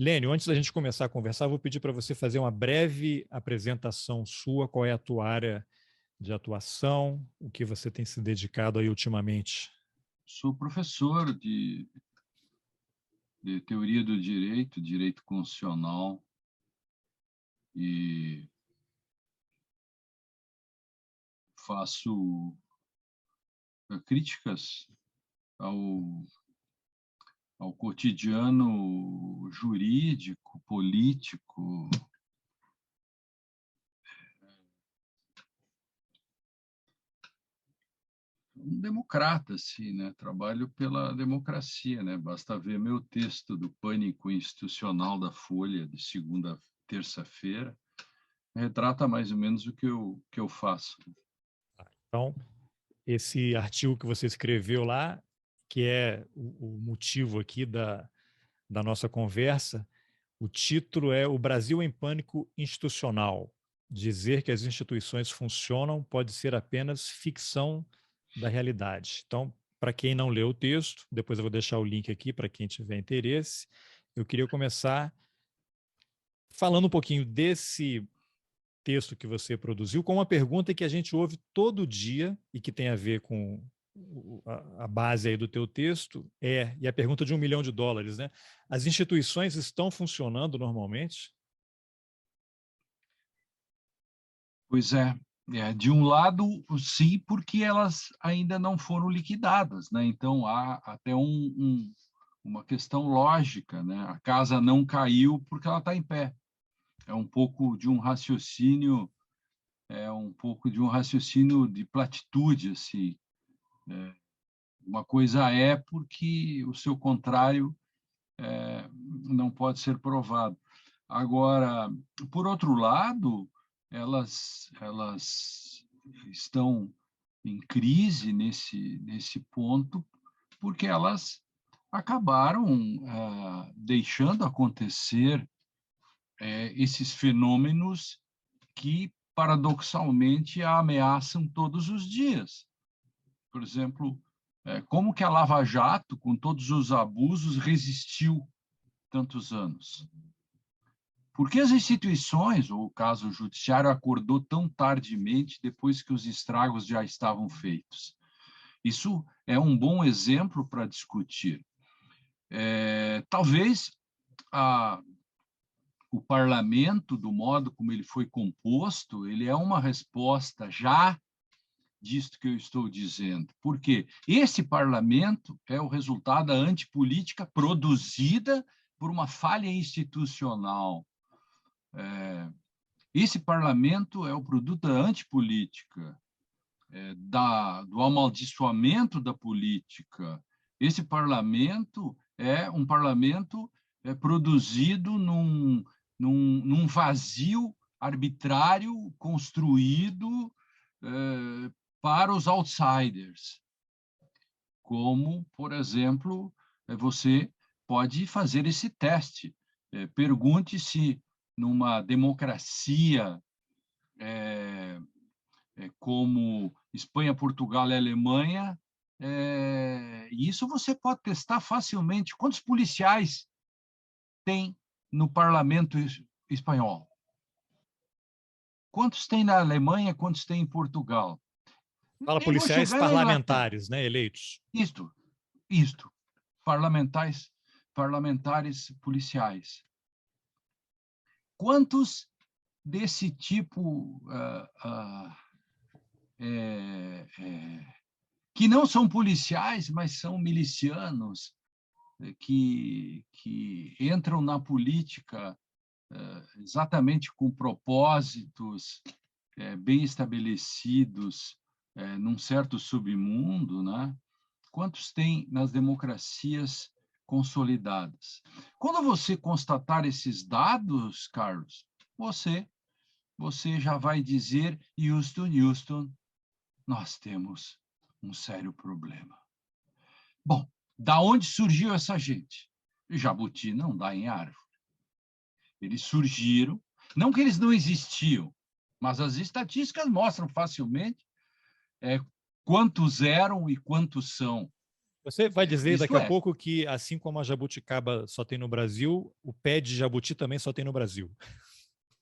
Lênio, antes da gente começar a conversar, vou pedir para você fazer uma breve apresentação sua, qual é a tua área de atuação, o que você tem se dedicado aí ultimamente. Sou professor de teoria do direito, direito constitucional, e faço críticas ao, ao cotidiano jurídico, político. Um democrata, assim, né? Trabalho pela democracia, né? Basta ver meu texto do Pânico Institucional da Folha, de segunda, terça-feira, retrata mais ou menos o que eu faço. Então, esse artigo que você escreveu lá, que é o motivo aqui da nossa conversa, o título é O Brasil em Pânico Institucional. Dizer que as instituições funcionam pode ser apenas ficção da realidade. Então, para quem não leu o texto, depois eu vou deixar o link aqui para quem tiver interesse. Eu queria começar falando um pouquinho desse texto que você produziu com uma pergunta que a gente ouve todo dia e que tem a ver com a base aí do teu texto, e a pergunta de US$ 1 milhão, né? As instituições estão funcionando normalmente? Pois é, de um lado, sim, porque elas ainda não foram liquidadas, né? Então, há até uma questão lógica, né? A casa não caiu porque ela está em pé. É um pouco de um raciocínio, de platitude, assim. Uma coisa é porque o seu contrário não pode ser provado. Agora, por outro lado, elas estão em crise nesse ponto, porque elas acabaram deixando acontecer esses fenômenos que, paradoxalmente, a ameaçam todos os dias. Por exemplo, como que a Lava Jato, com todos os abusos, resistiu tantos anos? Por que as instituições, ou o caso o judiciário, acordou tão tardimente depois que os estragos já estavam feitos? Isso é um bom exemplo para discutir. Talvez a, o parlamento, do modo como ele foi composto, ele é uma resposta já disto que eu estou dizendo. Porque esse parlamento é o resultado da antipolítica produzida por uma falha institucional. Esse parlamento é o produto da antipolítica, do amaldiçoamento da política. Esse parlamento é um parlamento produzido num vazio arbitrário construído para os outsiders, como, por exemplo, você pode fazer esse teste. Pergunte se numa democracia como Espanha, Portugal e Alemanha, isso você pode testar facilmente. Quantos policiais tem no parlamento espanhol? Quantos tem na Alemanha? Quantos tem em Portugal? Fala Nem vou policiais chegar na Inglaterra. parlamentares, né, eleitos. Isto, parlamentares policiais. Quantos desse tipo que não são policiais, mas são milicianos, que entram na política exatamente com propósitos bem estabelecidos num certo submundo, né? Quantos tem nas democracias consolidadas? Quando você constatar esses dados, Carlos, você já vai dizer, Houston, nós temos um sério problema. Bom, da onde surgiu essa gente? Jabuti não dá em árvore. Eles surgiram, não que eles não existiam, mas as estatísticas mostram facilmente quantos eram e quantos são. Você vai dizer daqui Isto a é, pouco que, assim como a jabuticaba só tem no Brasil, o pé de jabuti também só tem no Brasil.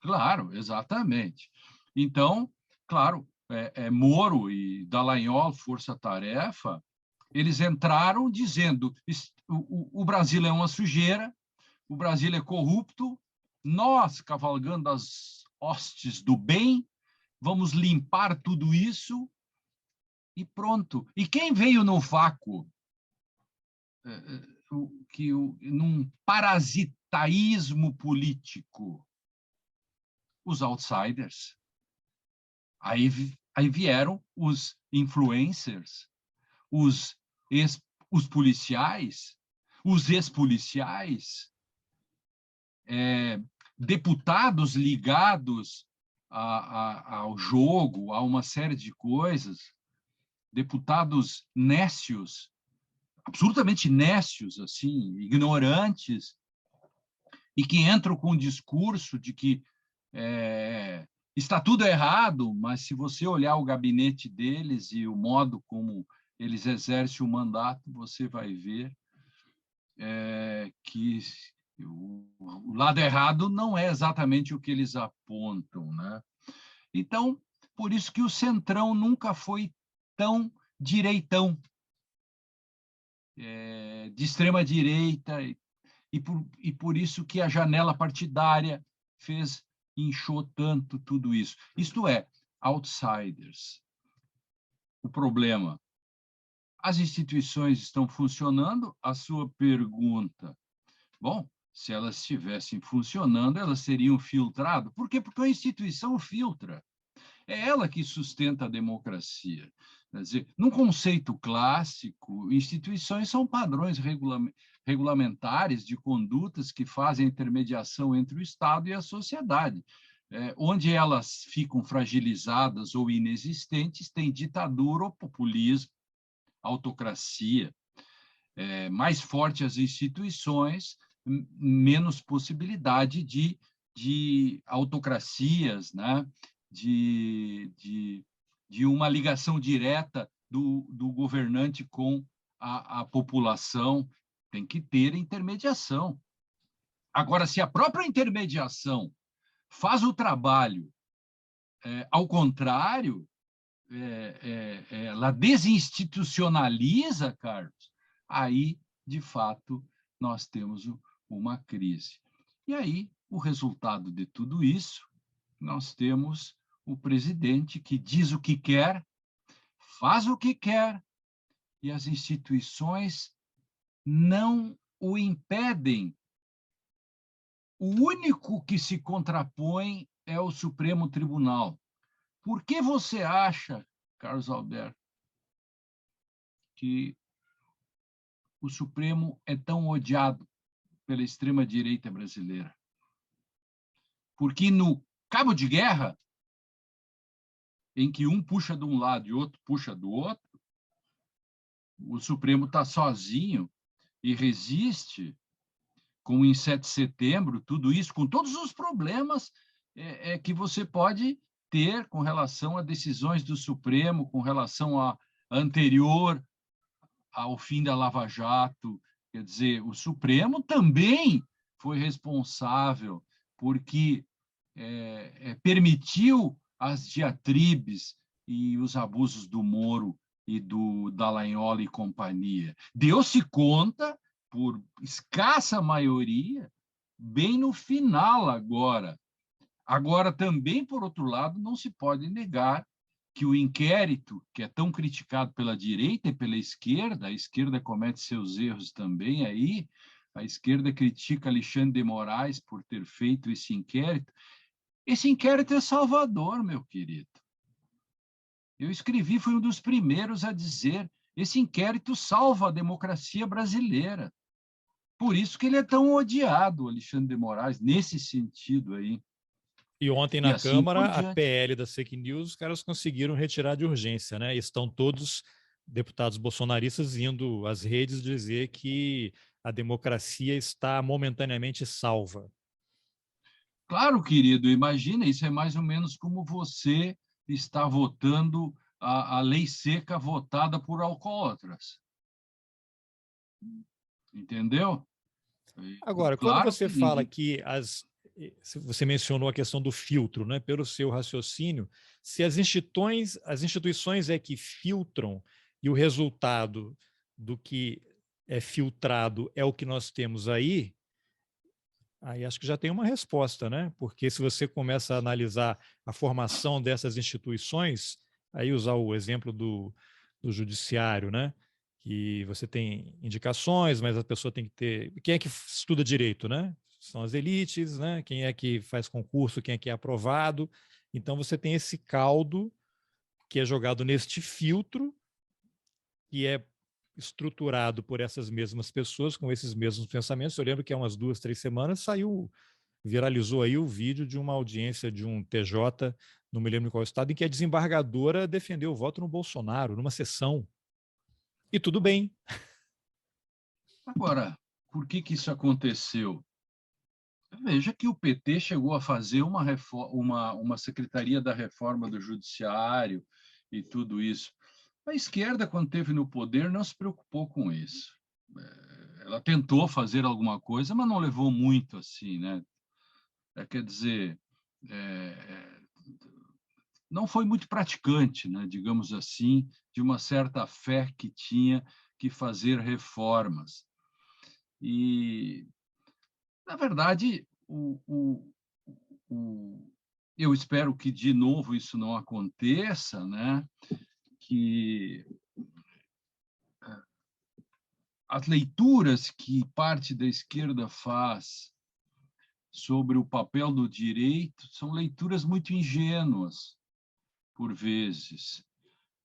claro, exatamente. Então, claro, Moro e Dallagnol, Força Tarefa, eles entraram dizendo o Brasil é uma sujeira, o Brasil é corrupto, nós, cavalgando as hostes do bem, vamos limpar tudo isso e pronto. E quem veio no vácuo, num parasitaísmo político? Os outsiders. Aí, aí vieram os influencers, os, ex, os policiais, os ex-policiais, deputados ligados ao jogo, a uma série de coisas, deputados nécios, absolutamente nécios, assim, ignorantes, e que entram com o discurso de que está tudo errado, mas se você olhar o gabinete deles e o modo como eles exercem o mandato, você vai ver que o lado errado não é exatamente o que eles apontam, né? Então, por isso que o Centrão nunca foi tão direitão, de extrema direita, e por isso que a janela partidária inchou tanto tudo isso. Isto é, outsiders. O problema, as instituições estão funcionando? A sua pergunta. Bom, se elas estivessem funcionando, elas seriam filtradas. Por quê? Porque a instituição filtra. É ela que sustenta a democracia. Quer dizer, num conceito clássico, instituições são padrões regulamentares de condutas que fazem intermediação entre o Estado e a sociedade. Onde elas ficam fragilizadas ou inexistentes, tem ditadura ou populismo, autocracia. Mais forte as instituições, menos possibilidade de autocracias, né? de uma ligação direta do governante com a população. Tem que ter intermediação. Agora, se a própria intermediação faz o trabalho ao contrário, ela desinstitucionaliza, Carlos, aí, de fato, nós temos uma crise. E aí, o resultado de tudo isso, nós temos o presidente que diz o que quer, faz o que quer, e as instituições não o impedem. O único que se contrapõe é o Supremo Tribunal. Por que você acha, Carlos Alberto, que o Supremo é tão odiado pela extrema-direita brasileira? Porque no cabo de guerra, em que um puxa de um lado e outro puxa do outro, o Supremo está sozinho e resiste, como em 7 de setembro, tudo isso, com todos os problemas que você pode ter com relação a decisões do Supremo, com relação a anterior ao fim da Lava Jato. Quer dizer, o Supremo também foi responsável porque permitiu as diatribes e os abusos do Moro e do Dallagnol e companhia. Deu-se conta, por escassa maioria, bem no final agora. Agora, também, por outro lado, não se pode negar que o inquérito, que é tão criticado pela direita e pela esquerda, a esquerda comete seus erros também aí, a esquerda critica Alexandre de Moraes por ter feito esse inquérito. Esse inquérito é salvador, meu querido. Eu escrevi, fui um dos primeiros a dizer, esse inquérito salva a democracia brasileira. Por isso que ele é tão odiado, Alexandre de Moraes, nesse sentido aí. E ontem E na assim por Câmara, a diante. PL das fake news, os caras conseguiram retirar de urgência, né? Estão todos deputados bolsonaristas indo às redes dizer que a democracia está momentaneamente salva. Claro, querido, imagina, isso é mais ou menos como você está votando a lei seca votada por alcoólatras. Entendeu? Agora, quando Claro você que fala ninguém... que você mencionou a questão do filtro, né? Pelo seu raciocínio, se as instituições é que filtram e o resultado do que é filtrado é o que nós temos aí acho que já tem uma resposta, né? Porque se você começa a analisar a formação dessas instituições, aí usar o exemplo do judiciário, né? Que você tem indicações, mas a pessoa tem que ter. Quem é que estuda direito, né? São as elites, né? Quem é que faz concurso, quem é que é aprovado. Então você tem esse caldo que é jogado neste filtro, que é estruturado por essas mesmas pessoas, com esses mesmos pensamentos. Eu lembro que há umas 2, 3 semanas viralizou aí o vídeo de uma audiência de um TJ, não me lembro em qual estado, em que a desembargadora defendeu o voto no Bolsonaro, numa sessão. E tudo bem. Agora, por que isso aconteceu? Veja que o PT chegou a fazer uma secretaria da reforma do judiciário e tudo isso. A esquerda, quando esteve no poder, não se preocupou com isso. Ela tentou fazer alguma coisa, mas não levou muito assim, né? Quer dizer, é, não foi muito praticante, né? Digamos assim, de uma certa fé que tinha que fazer reformas. E, na verdade, eu espero que, de novo, isso não aconteça, né? Que as leituras que parte da esquerda faz sobre o papel do direito são leituras muito ingênuas, por vezes.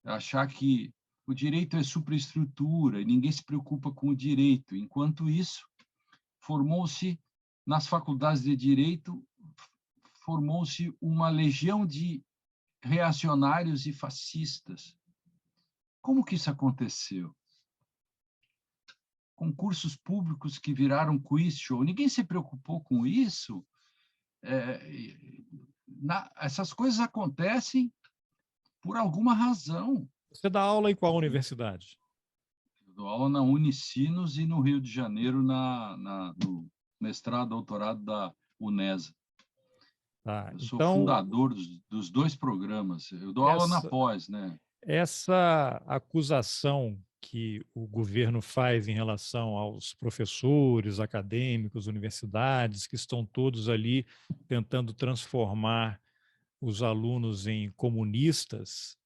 Achar que o direito é superestrutura e ninguém se preocupa com o direito. Enquanto isso, formou-se, nas faculdades de direito, formou-se uma legião de reacionários e fascistas. Como que isso aconteceu? Concursos públicos que viraram quiz show. Ninguém se preocupou com isso. Essas coisas acontecem por alguma razão. Você dá aula em qual universidade? Eu dou aula na Unicinos e no Rio de Janeiro, no mestrado, doutorado da Unesa. Tá. Eu sou Então, fundador dos dois programas. Eu dou aula na essa, pós, né? essa acusação que o governo faz em relação aos professores, acadêmicos, universidades, que estão todos ali tentando transformar os alunos em comunistas,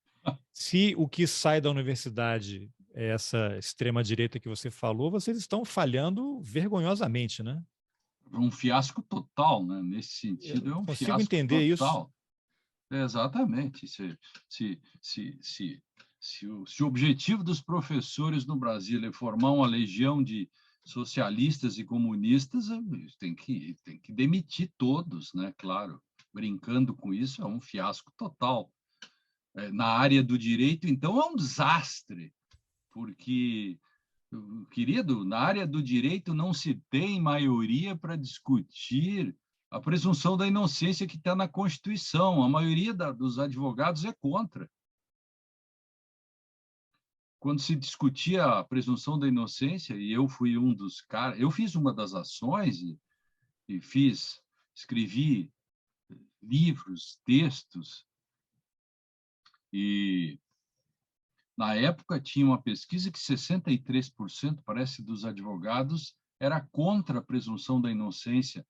se o que sai da universidade é essa extrema-direita que você falou, vocês estão falhando vergonhosamente, né? Um fiasco total, né? Nesse sentido, é Eu um consigo fiasco entender isso. total. Exatamente. Se o objetivo dos professores no Brasil é formar uma legião de socialistas e comunistas, tem que demitir todos, né? Claro, brincando com isso, é um fiasco total. Na área do direito, então, é um desastre, porque, querido, na área do direito não se tem maioria para discutir a presunção da inocência que está na Constituição. A maioria dos advogados é contra. Quando se discutia a presunção da inocência, e eu fui um dos caras, eu fiz uma das ações e escrevi livros, textos, e na época tinha uma pesquisa que 63%, parece, dos advogados era contra a presunção da inocência,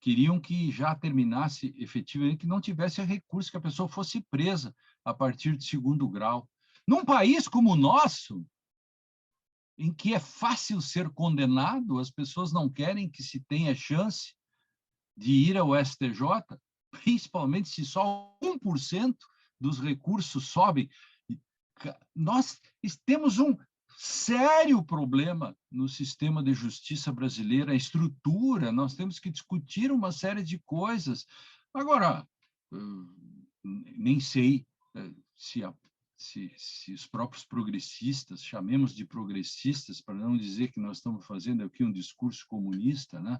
queriam que já terminasse efetivamente, que não tivesse recurso, que a pessoa fosse presa a partir de segundo grau. Num país como o nosso, em que é fácil ser condenado, as pessoas não querem que se tenha chance de ir ao STJ, principalmente se só 1% dos recursos sobem. Nós temos um sério problema no sistema de justiça brasileira, a estrutura, nós temos que discutir uma série de coisas. Agora, nem sei se os próprios progressistas, chamemos de progressistas, para não dizer que nós estamos fazendo aqui um discurso comunista, né?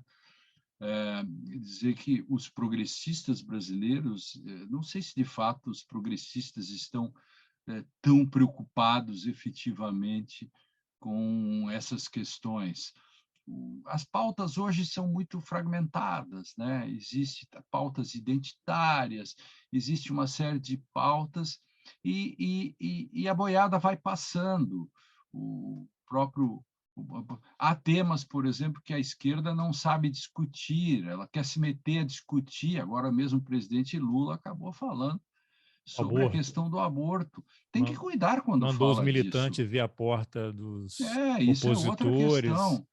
Dizer que os progressistas brasileiros, não sei se de fato os progressistas estão tão preocupados efetivamente com essas questões. As pautas hoje são muito fragmentadas, né? Existem pautas identitárias, existe uma série de pautas e a boiada vai passando. O próprio há temas, por exemplo, que a esquerda não sabe discutir, ela quer se meter a discutir. Agora mesmo o presidente Lula acabou falando sobre a Aborto. questão do aborto. Tem que cuidar quando Mandou os fala disso. militantes ver a porta dos Isso é outra opositores. questão.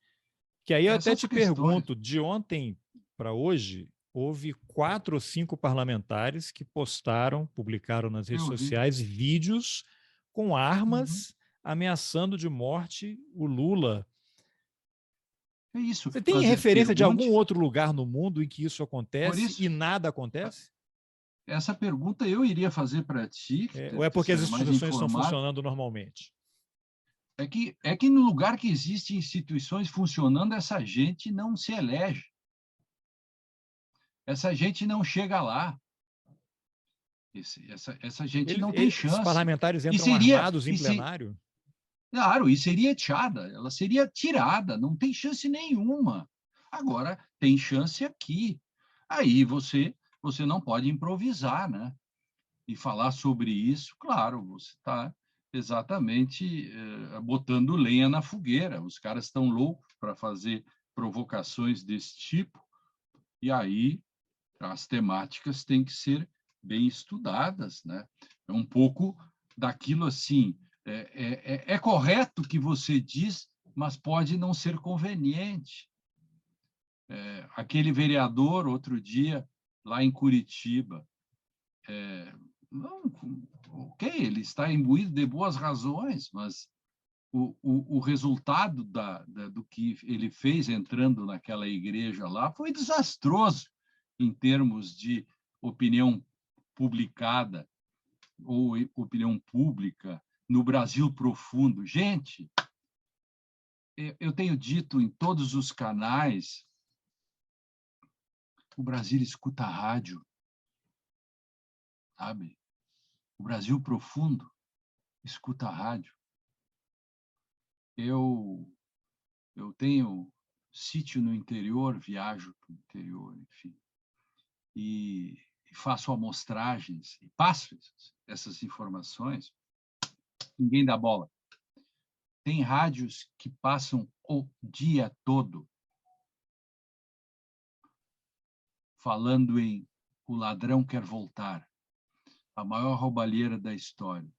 Que aí eu até Essas te questões. pergunto, de ontem para hoje, houve 4 ou 5 parlamentares que publicaram nas redes Eu vi. sociais vídeos com Uhum. armas ameaçando de morte o Lula. É isso. Você tem Mas referência de algum pergunte, outro lugar no mundo em que isso por acontece isso, e nada acontece? essa pergunta eu iria fazer para ti, Ou é que porque você as é mais instituições estão informado. funcionando normalmente? É que no lugar que existem instituições funcionando, essa gente não se elege. Essa gente não chega lá. Essa gente não tem Os chance. parlamentares E entram seria, armados em plenário? claro, e seria tirada. Ela seria tirada. Não tem chance nenhuma. Agora tem chance aqui. Aí você não pode improvisar, né? E falar sobre isso, claro, você está exatamente botando lenha na fogueira. Os caras estão loucos para fazer provocações desse tipo, e aí as temáticas têm que ser bem estudadas, né? É um pouco daquilo assim, é correto o que você diz, mas pode não ser conveniente. Aquele vereador, outro dia, lá em Curitiba, não, ok, ele está imbuído de boas razões, mas o resultado do que ele fez entrando naquela igreja lá foi desastroso em termos de opinião publicada ou opinião pública no Brasil profundo. Gente, eu tenho dito em todos os canais, o Brasil escuta a rádio, sabe? O Brasil profundo escuta a rádio. Eu tenho sítio no interior, viajo para o interior, enfim, e faço amostragens e passo essas informações. Ninguém dá bola. Tem rádios que passam o dia todo falando em O Ladrão Quer Voltar, a maior roubalheira da história.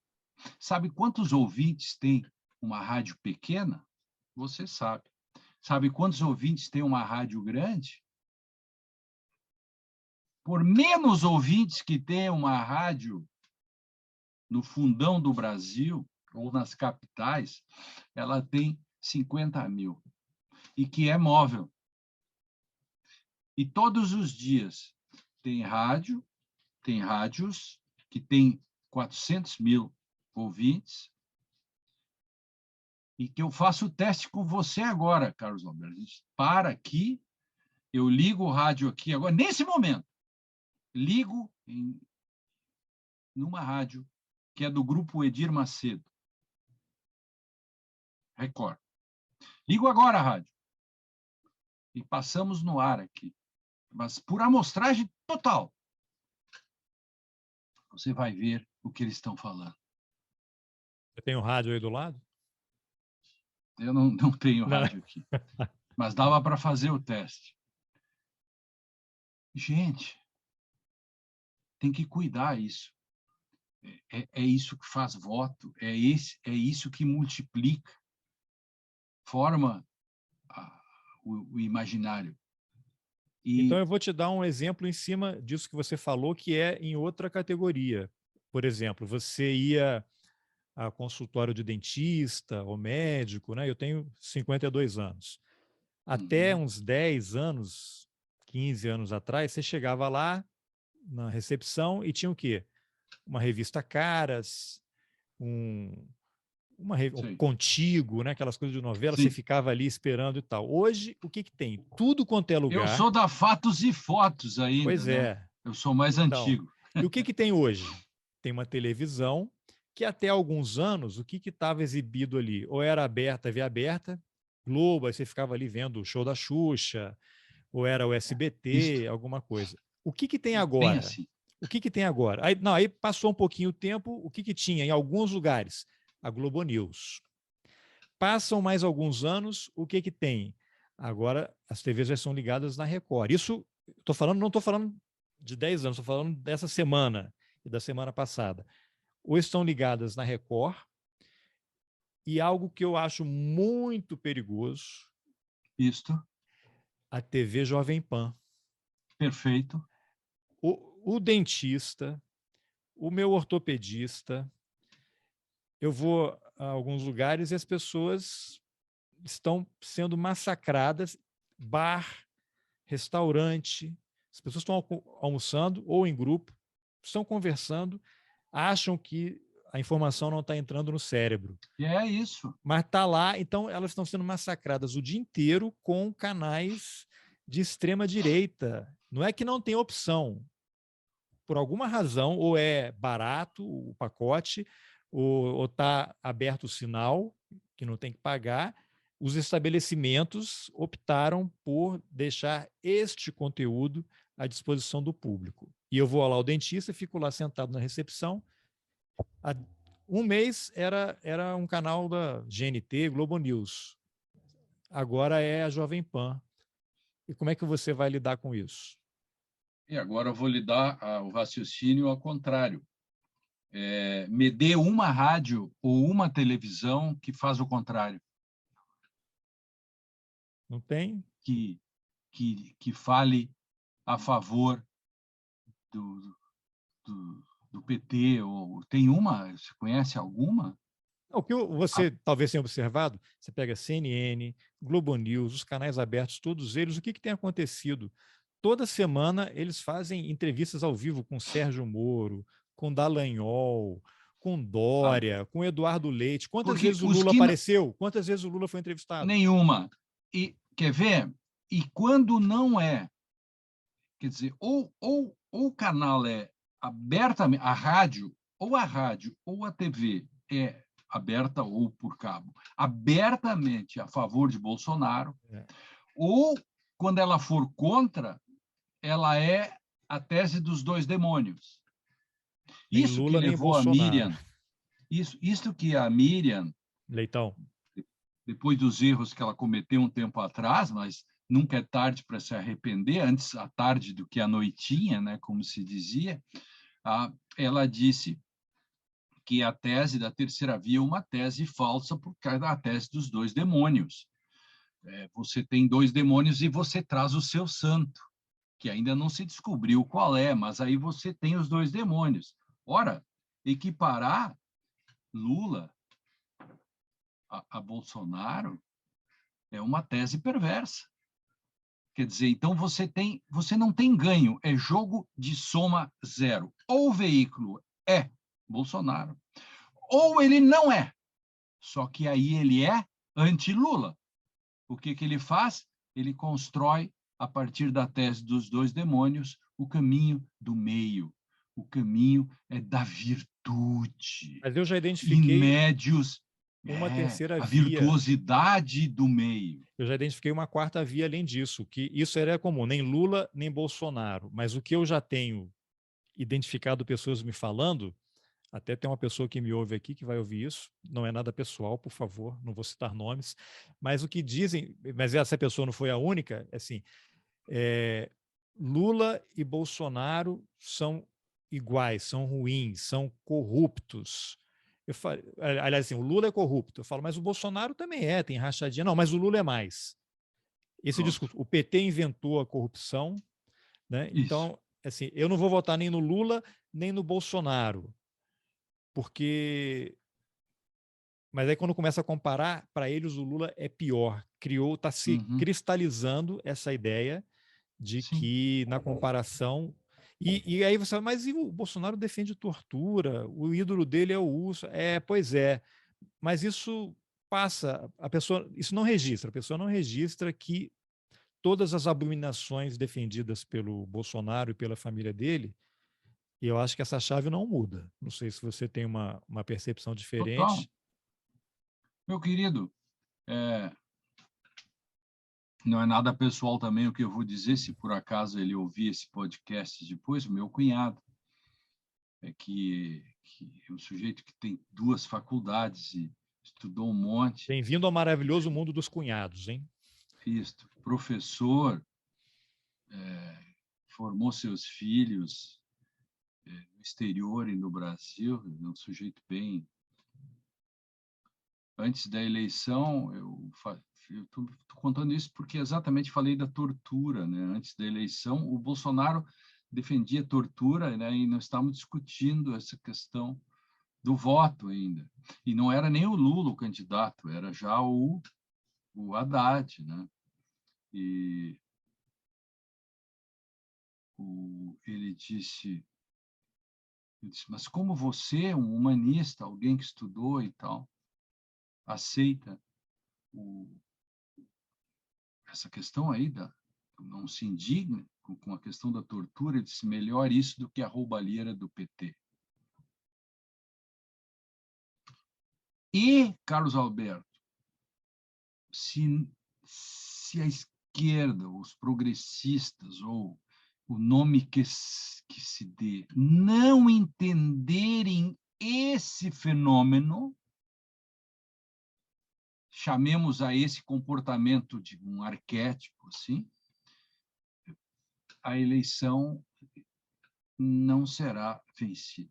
Sabe quantos ouvintes tem uma rádio pequena? Você sabe. Sabe quantos ouvintes tem uma rádio grande? Por menos ouvintes que tem uma rádio no fundão do Brasil, ou nas capitais, ela tem 50 mil, e que é móvel. E todos os dias tem rádios que tem 400 mil ouvintes, e que eu faço o teste com você agora, Carlos Alberto. A gente para aqui, eu ligo o rádio aqui agora, nesse momento, ligo numa rádio que é do grupo Edir Macedo, Record. Ligo agora a rádio. E passamos no ar aqui. Mas por amostragem total, você vai ver o que eles estão falando. Você tem o rádio aí do lado? Eu não tenho Não. rádio aqui, mas dava para fazer o teste. Gente, tem que cuidar isso. É isso que faz voto, é isso que multiplica, forma o imaginário. Então, eu vou te dar um exemplo em cima disso que você falou, que é em outra categoria. Por exemplo, você ia a consultório de dentista ou médico, né? Eu tenho 52 anos. Até uns 10 anos, 15 anos atrás, você chegava lá na recepção e tinha o quê? Uma revista Caras, um Contigo, né? Aquelas coisas de novela, você Sim. ficava ali esperando e tal. Hoje, o que tem? Tudo quanto é lugar. Eu sou da Fatos e Fotos ainda, Pois né? é. Eu sou mais Então, antigo. e o que tem hoje? Tem uma televisão que até alguns anos, o que estava exibido ali? Ou era aberta, TV aberta, Globo, aí você ficava ali vendo o show da Xuxa, ou era o Isto, SBT, alguma coisa. O que tem bem agora? assim. O que tem agora? Aí, não, aí passou um pouquinho o tempo, o que tinha em alguns lugares? A Globo News. Passam mais alguns anos, o que tem? Agora as TVs já são ligadas na Record. Isso, não estou falando de 10 anos, estou falando dessa semana e da semana passada. Ou estão ligadas na Record, e algo que eu acho muito perigoso, Isto, a TV Jovem Pan. perfeito. O dentista, o meu ortopedista, eu vou a alguns lugares e as pessoas estão sendo massacradas, bar, restaurante, as pessoas estão almoçando ou em grupo, estão conversando, acham que a informação não está entrando no cérebro. E é isso. Mas está lá, então elas estão sendo massacradas o dia inteiro com canais de extrema direita. Não é que não tem opção. Por alguma razão, ou é barato o pacote, ou está aberto o sinal, que não tem que pagar, os estabelecimentos optaram por deixar este conteúdo à disposição do público. E eu vou lá ao dentista, fico lá sentado na recepção. Há um mês era um canal da GNT, Globo News. Agora é a Jovem Pan. E como é que você vai lidar com isso? E agora eu vou lhe dar o raciocínio ao contrário. Me dê uma rádio ou uma televisão que faz o contrário, Não tem? que fale a favor do, do PT. Ou, tem uma? Você conhece alguma? O que você talvez tenha observado, você pega CNN, Globo News, os canais abertos, todos eles, o que tem acontecido? Toda semana eles fazem entrevistas ao vivo com Sérgio Moro, com Dallagnol, com Dória, com Eduardo Leite. Quantas Porque vezes o os Lula que apareceu? Quantas vezes o Lula foi entrevistado? nenhuma. E quer ver? E quando não é, quer dizer, ou o canal é abertamente, a rádio ou a TV é aberta ou por cabo, abertamente a favor de Bolsonaro, É. ou quando ela for contra, ela é a tese dos dois demônios. Nem Isso que Lula, nem levou a Bolsonaro. Miriam, isso que a Miriam, Leitão. depois dos erros que ela cometeu um tempo atrás, mas nunca é tarde para se arrepender, antes a tarde do que a noitinha, né, como se dizia, ela disse que a tese da terceira via é uma tese falsa por causa da tese dos dois demônios. Você tem dois demônios e você traz o seu santo, que ainda não se descobriu qual é, mas aí você tem os dois demônios. Ora, equiparar Lula a Bolsonaro é uma tese perversa. Quer dizer, então você não tem ganho, é jogo de soma zero. Ou o veículo é Bolsonaro, ou ele não é. Só que aí ele é anti-Lula. O que ele faz? Ele constrói, a partir da tese dos dois demônios, o caminho do meio. O caminho é da virtude. Mas eu já In identifiquei médios, uma terceira a via. virtuosidade do meio. Eu já identifiquei uma quarta via além disso, que isso era comum, nem Lula, nem Bolsonaro. Mas o que eu já tenho identificado pessoas me falando, até tem uma pessoa que me ouve aqui que vai ouvir isso, não é nada pessoal, por favor, não vou citar nomes, mas o que dizem, mas essa pessoa não foi a única, assim, Lula e Bolsonaro são iguais, são ruins, são corruptos. Eu falo, aliás, assim, o Lula é corrupto. Eu falo, mas o Bolsonaro também tem rachadinha. Não, mas o Lula é mais. Esse Pronto. discurso, o PT inventou a corrupção, né? Isso. Então, assim, eu não vou votar nem no Lula, nem no Bolsonaro, porque mas aí quando começa a comparar, para eles o Lula é pior. Está se Uhum. cristalizando essa ideia de Sim. que na comparação e aí você fala, mas e o Bolsonaro defende tortura, o ídolo dele é o urso. Pois é, mas isso passa, a pessoa, isso não registra, a pessoa não registra que todas as abominações defendidas pelo Bolsonaro e pela família dele E eu acho que essa chave não muda. Não sei se você tem uma percepção Total. diferente. Meu querido, não é nada pessoal também o que eu vou dizer, se por acaso ele ouvir esse podcast depois, o meu cunhado, que é um sujeito que tem 2 faculdades e estudou um monte. Bem-vindo ao maravilhoso mundo dos cunhados, hein? Isto, professor, formou seus filhos no exterior e no Brasil, é um sujeito bem. Antes da eleição, eu estou contando isso porque exatamente falei da tortura, né? Antes da eleição, o Bolsonaro defendia tortura, né? E nós estávamos discutindo essa questão do voto ainda. E não era nem o Lula o candidato, era já o Haddad, né? E ele disse, mas como você, um humanista, alguém que estudou e tal, aceita essa questão aí não se indigna com a questão da tortura? Ele disse, melhor isso do que a roubalheira do PT. E, Carlos Alberto, se a esquerda, os progressistas, ou o nome que se dê, não entenderem esse fenômeno, chamemos a esse comportamento de um arquétipo, assim, a eleição não será vencida.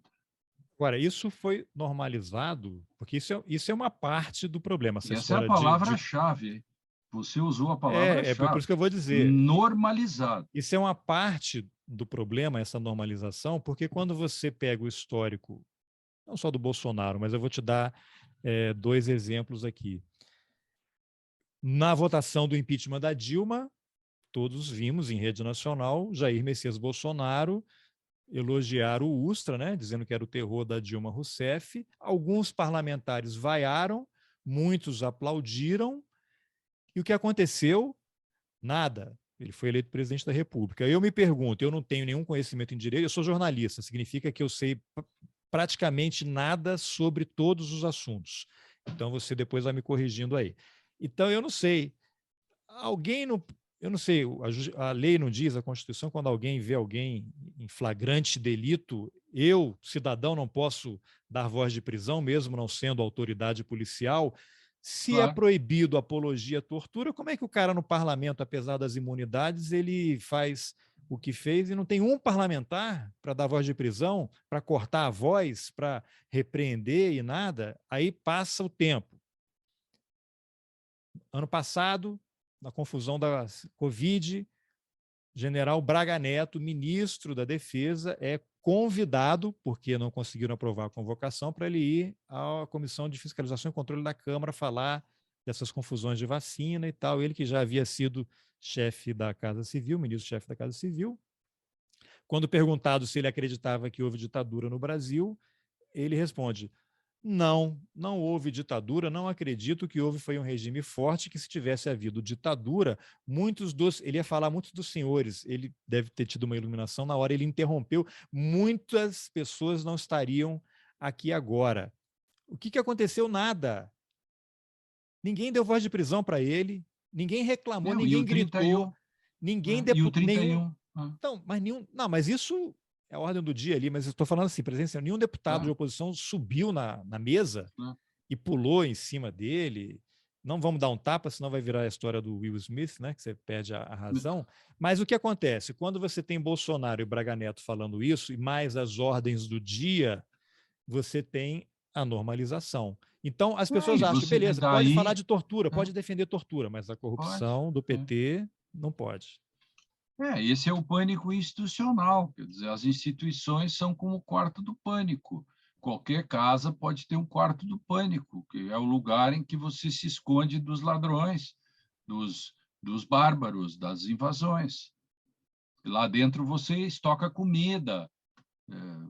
Agora, isso foi normalizado, porque isso é uma parte do problema, essa E essa é a história palavra-chave. Você usou a por palavra-chave. isso que eu vou dizer. Normalizado. Isso é uma parte do problema, essa normalização, porque quando você pega o histórico, não só do Bolsonaro, mas eu vou te dar 2 exemplos aqui. Na votação do impeachment da Dilma, todos vimos em rede nacional Jair Messias Bolsonaro elogiar o Ustra, né, dizendo que era o terror da Dilma Rousseff. Alguns parlamentares vaiaram, muitos aplaudiram. E o que aconteceu? Nada. Ele foi eleito presidente da República. Eu me pergunto, eu não tenho nenhum conhecimento em direito, eu sou jornalista, significa que eu sei praticamente nada sobre todos os assuntos. Então você depois vai me corrigindo aí. Então eu não sei. Alguém não. Eu não sei, a lei não diz, a Constituição, quando alguém vê alguém em flagrante delito, eu, cidadão, não posso dar voz de prisão, mesmo não sendo autoridade policial. Se é Claro. proibido apologia à tortura, como é que o cara no parlamento, apesar das imunidades, ele faz o que fez e não tem um parlamentar para dar voz de prisão, para cortar a voz, para repreender e nada? Aí passa o tempo. Ano passado, na confusão da Covid, general Braga Neto, ministro da Defesa, é convidado, porque não conseguiram aprovar a convocação, para ele ir à Comissão de Fiscalização e Controle da Câmara falar dessas confusões de vacina e tal. Ele que já havia sido chefe da Casa Civil, ministro-chefe da Casa Civil. Quando perguntado se ele acreditava que houve ditadura no Brasil, ele responde: não, não houve ditadura, não acredito que houve foi um regime forte, que se tivesse havido ditadura, ele ia falar muitos dos senhores, ele deve ter tido uma iluminação na hora, ele interrompeu, muitas pessoas não estariam aqui agora. O que aconteceu? Nada. Ninguém deu voz de prisão para ele, ninguém reclamou, Não, e ninguém o gritou, 31, ninguém e o nenhum. 31, Então, mas nenhum. Não, mas isso é a ordem do dia ali, mas eu estou falando assim, presença, nenhum deputado de oposição subiu na mesa e pulou em cima dele. Não vamos dar um tapa, senão vai virar a história do Will Smith, né? Que você perde a razão. Mas o que acontece? Quando você tem Bolsonaro e Braga Neto falando isso, e mais as ordens do dia, você tem a normalização. Então, as pessoas e acham que, você beleza, pode falar daí de tortura, pode defender tortura, mas a pode. corrupção do PT não pode. Esse é o pânico institucional, quer dizer, as instituições são como o quarto do pânico. Qualquer casa pode ter um quarto do pânico, que é o lugar em que você se esconde dos ladrões, dos bárbaros, das invasões. E lá dentro você estoca comida,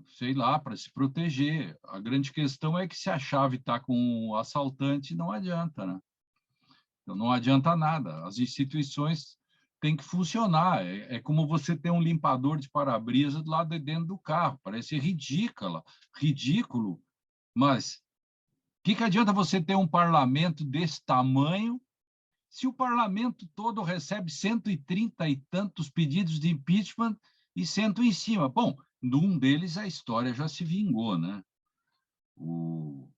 sei lá, para se proteger. A grande questão é que se a chave está com o assaltante, não adianta, né? Então, não adianta nada. As instituições tem que funcionar. É como você ter um limpador de para-brisa do lado de dentro do carro. Parece ridículo, mas o que adianta você ter um parlamento desse tamanho se o parlamento todo recebe 130 e tantos pedidos de impeachment e sentam em cima? Bom, num deles a história já se vingou, né? O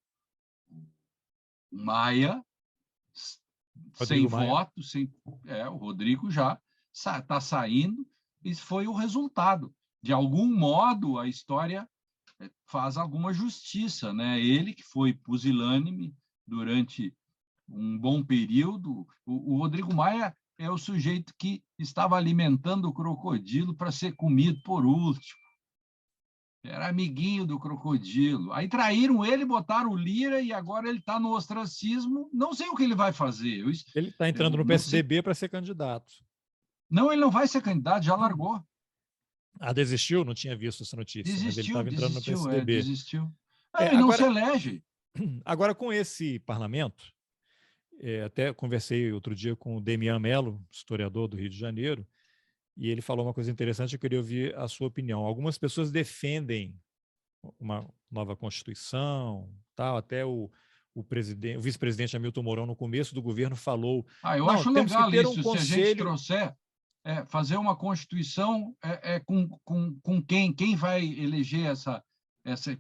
Maia, sem Rodrigo Maia. voto, o Rodrigo já está saindo, isso foi o resultado. De algum modo, a história faz alguma justiça, né? Ele que foi pusilânime durante um bom período, o Rodrigo Maia é o sujeito que estava alimentando o crocodilo para ser comido por último. Era amiguinho do crocodilo. Aí traíram ele, botaram o Lira e agora ele está no ostracismo. Não sei o que ele vai fazer. Ele está entrando no não sei. PSDB para ser candidato. Não, ele não vai ser candidato, já largou. Ah, desistiu? Não tinha visto essa notícia, mas ele estava entrando no PSDB. Desistiu. Não, ele agora, não se elege. Agora, com esse parlamento, até conversei outro dia com o Demian Mello, historiador do Rio de Janeiro, e ele falou uma coisa interessante, eu queria ouvir a sua opinião. Algumas pessoas defendem uma nova Constituição, tal, até o vice-presidente Hamilton Mourão, no começo do governo, falou: eu não, acho temos que legal ter um isso, se a gente conselho. trouxer, fazer uma Constituição com quem vai eleger essa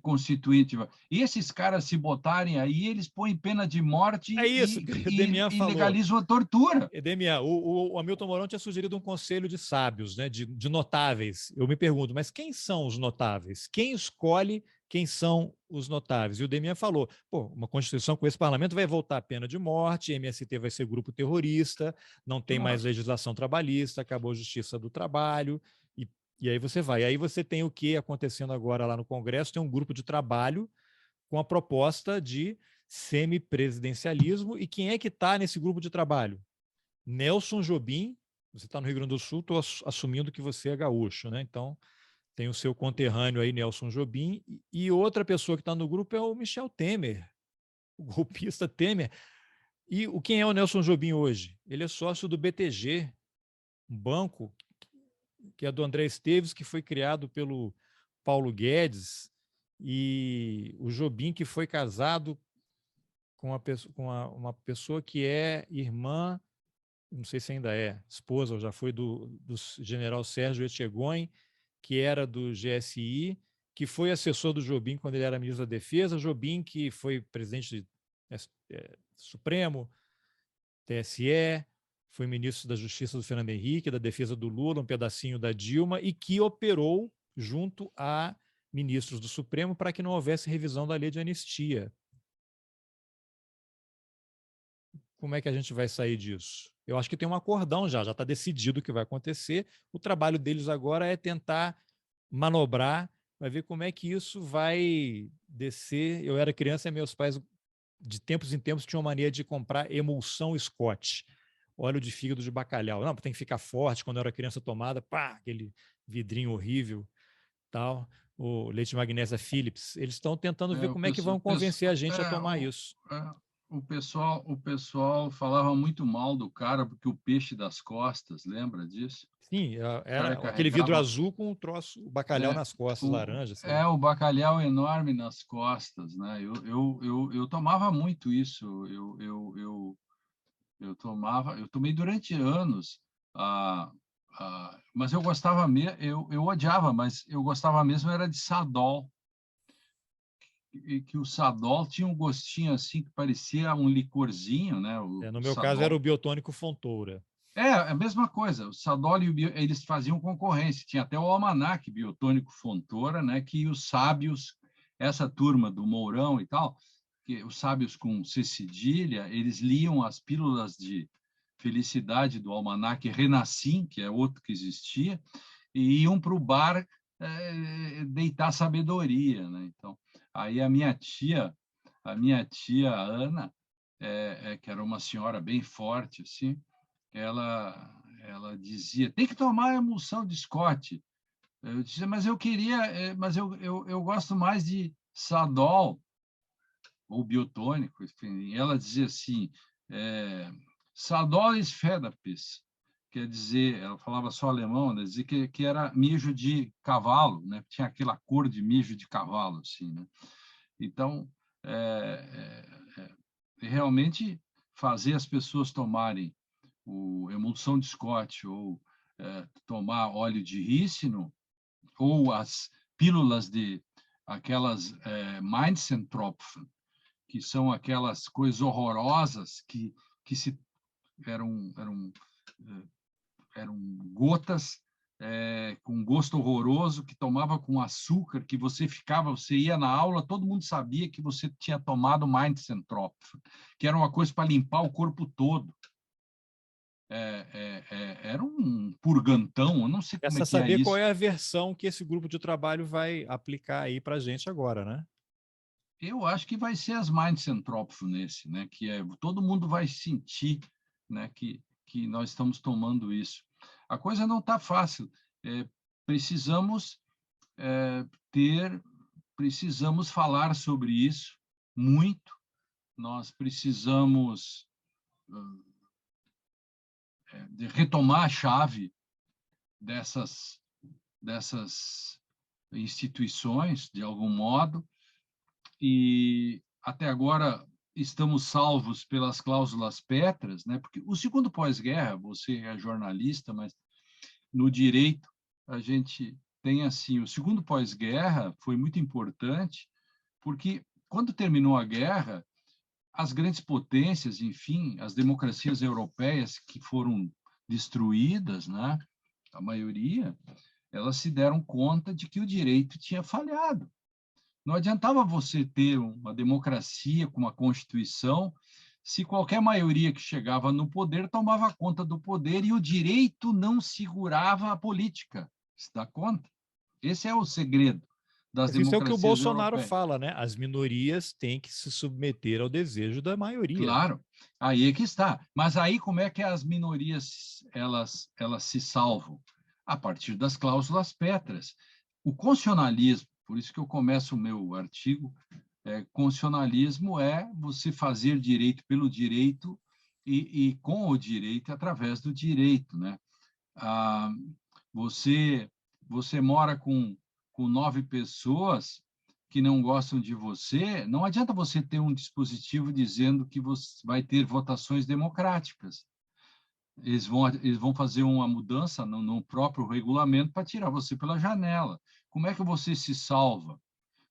constituinte. E esses caras se botarem aí, eles põem pena de morte É isso que o Demian e falou. legalizam a tortura. Demian, o Hamilton Mourão tinha sugerido um conselho de sábios, né, de notáveis. Eu me pergunto, mas quem são os notáveis? Quem escolhe quem são os notáveis? E o Demian falou, uma Constituição com esse parlamento vai voltar a pena de morte, MST vai ser grupo terrorista, não tem mais legislação trabalhista, acabou a justiça do trabalho, e aí você vai. Aí você tem o que acontecendo agora lá no Congresso, tem um grupo de trabalho com a proposta de semipresidencialismo, e quem é que está nesse grupo de trabalho? Nelson Jobim, você está no Rio Grande do Sul, estou assumindo que você é gaúcho, né? Então, tem o seu conterrâneo aí, Nelson Jobim, e outra pessoa que está no grupo é o Michel Temer, o golpista Temer. E quem é o Nelson Jobim hoje? Ele é sócio do BTG, um banco que é do André Esteves, que foi criado pelo Paulo Guedes, e o Jobim, que foi casado com uma pessoa que é irmã, não sei se ainda é, esposa, ou já foi do general Sérgio Etchegóin, que era do GSI, que foi assessor do Jobim quando ele era ministro da Defesa, Jobim que foi presidente do Supremo, TSE, foi ministro da Justiça do Fernando Henrique, da Defesa do Lula, um pedacinho da Dilma, e que operou junto a ministros do Supremo para que não houvesse revisão da lei de anistia. Como é que a gente vai sair disso? Eu acho que tem um acordão já está decidido o que vai acontecer. O trabalho deles agora é tentar manobrar, vai ver como é que isso vai descer. Eu era criança e meus pais, de tempos em tempos, tinham mania de comprar emulsão Scott, óleo de fígado de bacalhau. Não, tem que ficar forte. Quando eu era criança tomada, pá, aquele vidrinho horrível, tal. O leite de magnésia Philips. Eles estão tentando ver como é que vão convencer a gente a tomar isso. O pessoal falava muito mal do cara porque o peixe das costas, lembra disso? Sim, era aquele vidro azul com o bacalhau nas costas, laranja. O bacalhau enorme nas costas, né? Eu tomava muito isso. Eu tomei durante anos. Mas eu gostava mesmo, eu odiava, mas eu gostava mesmo era de Sadol. E que o Sadol tinha um gostinho assim que parecia um licorzinho, né? No meu caso era o biotônico Fontoura. A mesma coisa. O Sadol e eles faziam concorrência. Tinha até o almanaque biotônico Fontoura, né? Que os sábios, essa turma do Mourão e tal, que os sábios com C cedilha, eles liam as pílulas de felicidade do almanaque Renassim, que é outro que existia, e iam para o bar deitar sabedoria, né? Então, aí a minha tia Ana, que era uma senhora bem forte, assim, ela dizia, tem que tomar a emulsão de Scott. Eu dizia, mas eu queria, mas eu gosto mais de Sadol, ou biotônico, enfim. Ela dizia assim, Sadol is Fedapis, quer dizer, ela falava só alemão, ela dizia que era mijo de cavalo, né? Tinha aquela cor de mijo de cavalo, assim, né? Então, realmente fazer as pessoas tomarem emulsão de Scott ou tomar óleo de rícino ou as pílulas de aquelas Mainzentropfen, que são aquelas coisas horrorosas que se eram gotas com gosto horroroso, que tomava com açúcar, que você ia na aula, todo mundo sabia que você tinha tomado Mainzentropfen, que era uma coisa para limpar o corpo todo. Era um purgantão, eu não sei como Essa é que é saber qual isso. é a versão que esse grupo de trabalho vai aplicar aí para a gente agora, né? Eu acho que vai ser as Mainzentropfen nesse, né? Que todo mundo vai sentir, né? Que nós estamos tomando isso. A coisa não está fácil. Precisamos precisamos falar sobre isso muito. Nós precisamos de retomar a chave dessas instituições, de algum modo, e até agora estamos salvos pelas cláusulas pétreas, né? Porque o segundo pós-guerra, você é jornalista, mas no direito a gente tem assim, o segundo pós-guerra foi muito importante, porque quando terminou a guerra, as grandes potências, enfim, as democracias europeias que foram destruídas, né? A maioria, elas se deram conta de que o direito tinha falhado. Não adiantava você ter uma democracia com uma constituição se qualquer maioria que chegava no poder tomava conta do poder e o direito não segurava a política. Se dá conta? Esse é o segredo das Mas isso é o que o democracias Bolsonaro europeias. fala, né? As minorias têm que se submeter ao desejo da maioria. Claro, aí é que está. Mas aí como é que as minorias elas se salvam? A partir das cláusulas pétreas. O constitucionalismo, por isso que eu começo o meu artigo, constitucionalismo é você fazer direito pelo direito e com o direito através do direito, né? Ah, você mora com 9 pessoas que não gostam de você, não adianta você ter um dispositivo dizendo que você vai ter votações democráticas. Eles vão fazer uma mudança no próprio regulamento para tirar você pela janela. Como é que você se salva?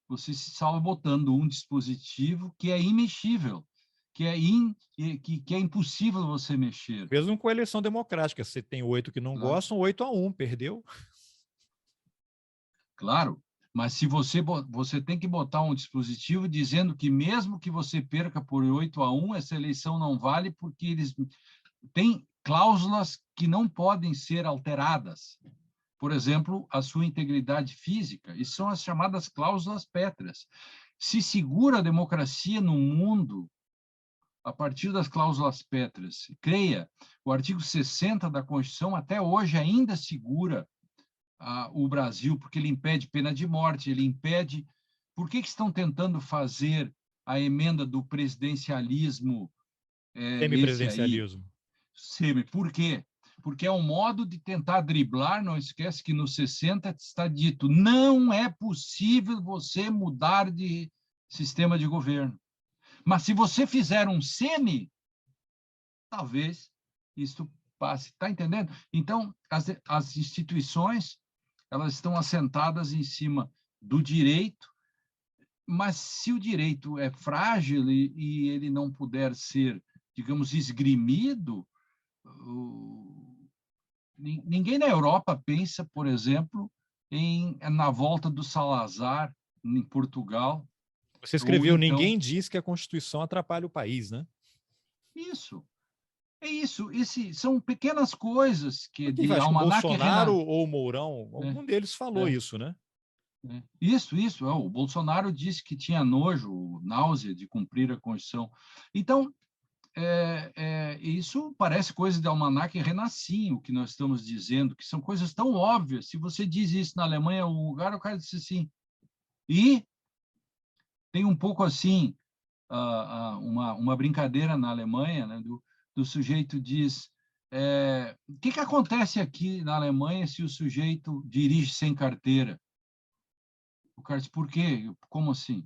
Você se salva botando um dispositivo que é imexível, que é impossível você mexer. Mesmo com a eleição democrática, você tem 8 que não Claro. gostam, 8-1, perdeu. Claro, mas se você tem que botar um dispositivo dizendo que mesmo que você perca por 8-1, essa eleição não vale porque eles têm cláusulas que não podem ser alteradas. Por exemplo, a sua integridade física. Isso são as chamadas cláusulas pétreas. Se segura a democracia no mundo a partir das cláusulas pétreas. Creia, o artigo 60 da Constituição até hoje ainda segura o Brasil, porque ele impede pena de morte, ele impede... Por que estão tentando fazer a emenda do presidencialismo esse aí? Semipresidencialismo. Por quê? Porque é um modo de tentar driblar, não esquece que no 60 está dito, não é possível você mudar de sistema de governo. Mas se você fizer um semi, talvez isso passe. Está entendendo? Então, as instituições elas estão assentadas em cima do direito, mas se o direito é frágil e ele não puder ser, digamos, esgrimido, ninguém na Europa pensa, por exemplo, na volta do Salazar em Portugal, Você ou escreveu, então... ninguém diz que a Constituição atrapalha o país, né? Isso, é isso. São pequenas coisas que Porque de acho que o almanaque Bolsonaro Renan. ou o Mourão, algum deles falou É, isso, né? Isso. O Bolsonaro disse que tinha nojo, náusea de cumprir a Constituição. Então, isso parece coisa de almanaque Renassim, o que nós estamos dizendo, que são coisas tão óbvias. Se você diz isso na Alemanha, o lugar, o cara disse assim. E tem um pouco assim, uma brincadeira na Alemanha, né, do sujeito diz, O que acontece aqui na Alemanha se o sujeito dirige sem carteira? O cara diz, por quê? Como assim?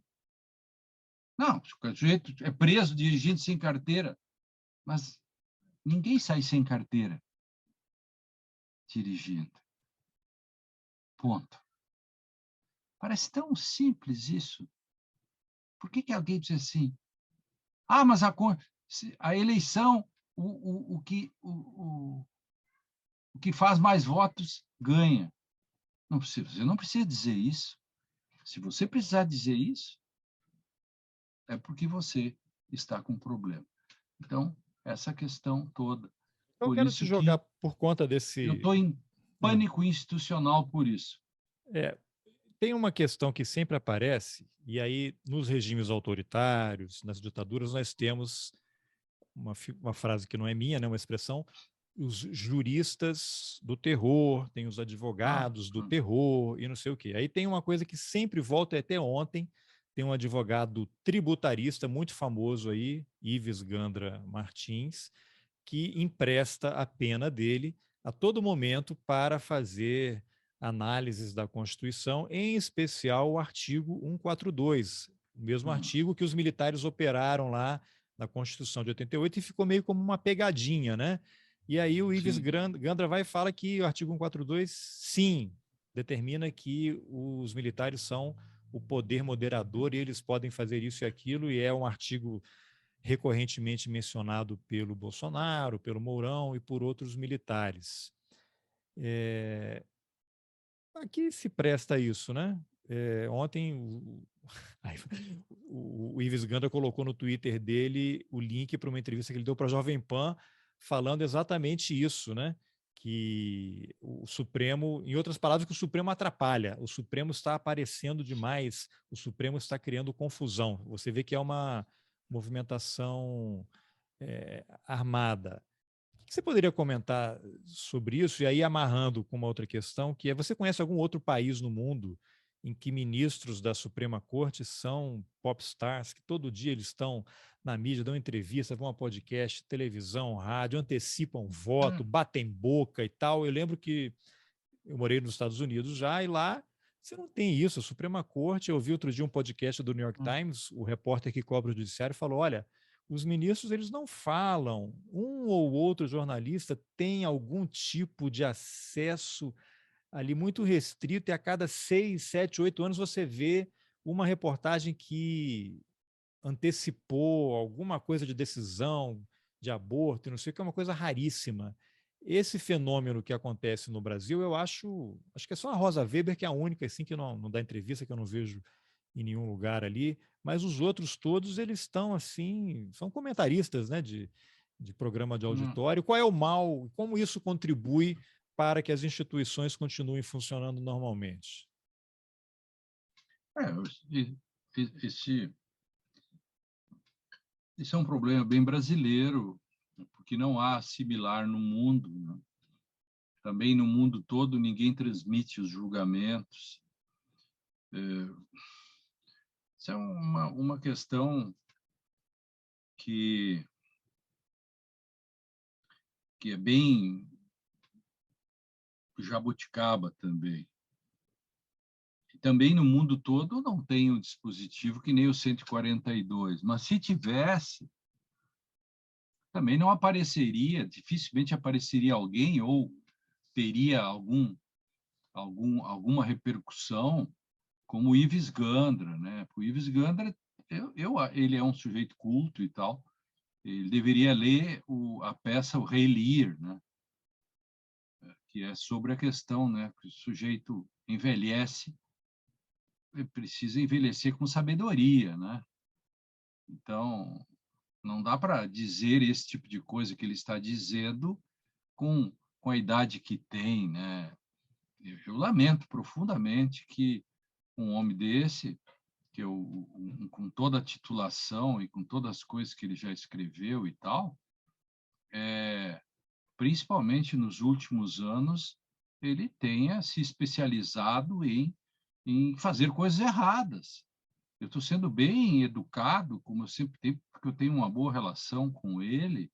Não, o sujeito é preso dirigindo sem carteira, mas ninguém sai sem carteira dirigindo. Ponto. Parece tão simples isso. Por que alguém diz assim? Ah, mas a eleição, o que faz mais votos ganha. Não precisa, você não precisa dizer isso. Se você precisar dizer isso, é porque você está com problema. Então, essa questão toda. Eu Por quero te isso jogar que por conta eu desse. estou em É, pânico institucional por isso. é, tem uma questão que sempre aparece, e aí nos regimes autoritários, nas ditaduras, nós temos uma frase que não é minha, né, uma expressão, os juristas do terror, tem os advogados do terror e não sei o quê. Aí tem uma coisa que sempre volta até ontem, tem um advogado tributarista muito famoso aí, Ives Gandra Martins, que empresta a pena dele a todo momento para fazer análises da Constituição, em especial o artigo 142, o mesmo artigo que os militares operaram lá na Constituição de 88 e ficou meio como uma pegadinha, né? E aí o Ives Gandra vai e fala que o artigo 142, sim, determina que os militares são o poder moderador e eles podem fazer isso e aquilo, e é um artigo recorrentemente mencionado pelo Bolsonaro, pelo Mourão e por outros militares. Aqui se presta isso, né? Ontem o Ives Gandra colocou no Twitter dele o link para uma entrevista que ele deu para a Jovem Pan, falando exatamente isso, né? Que o Supremo, em outras palavras, que o Supremo atrapalha, o Supremo está aparecendo demais, o Supremo está criando confusão. Você vê que é uma movimentação armada. O que você poderia comentar sobre isso? E aí, amarrando com uma outra questão, que é: você conhece algum outro país no mundo em que ministros da Suprema Corte são popstars, que todo dia eles estão na mídia, dão entrevista, vão a podcast, televisão, rádio, antecipam voto, batem boca e tal? Eu lembro que eu morei nos Estados Unidos já, e lá você não tem isso. A Suprema Corte, eu ouvi outro dia um podcast do New York Times, o repórter que cobre o judiciário falou: olha, os ministros eles não falam, um ou outro jornalista tem algum tipo de acesso ali muito restrito, e a cada 6, 7, 8 anos você vê uma reportagem que antecipou alguma coisa de decisão de aborto, não sei o que, é uma coisa raríssima. Esse fenômeno que acontece no Brasil, eu acho que é só a Rosa Weber que é a única assim que não dá entrevista, que eu não vejo em nenhum lugar ali, mas os outros todos eles estão assim, são comentaristas, né, de programa de auditório. Qual é o mal? Como isso contribui para que as instituições continuem funcionando normalmente? Esse é um problema bem brasileiro, porque não há similar no mundo, né? Também no mundo todo ninguém transmite os julgamentos. Isso é uma questão que é bem jabuticaba também. E também no mundo todo não tem um dispositivo que nem o 142, mas se tivesse, também não apareceria, dificilmente apareceria alguém ou teria alguma repercussão como o Ives Gandra, né? O Ives Gandra, ele é um sujeito culto e tal, ele deveria ler a peça O Rei Lear, né? Que é sobre a questão, né? Que o sujeito envelhece, precisa envelhecer com sabedoria, né? Então, não dá para dizer esse tipo de coisa que ele está dizendo com a idade que tem, né? Eu lamento profundamente que um homem desse, com toda a titulação e com todas as coisas que ele já escreveu e tal, principalmente nos últimos anos, ele tenha se especializado em fazer coisas erradas. Eu estou sendo bem educado, como eu sempre tenho, porque eu tenho uma boa relação com ele,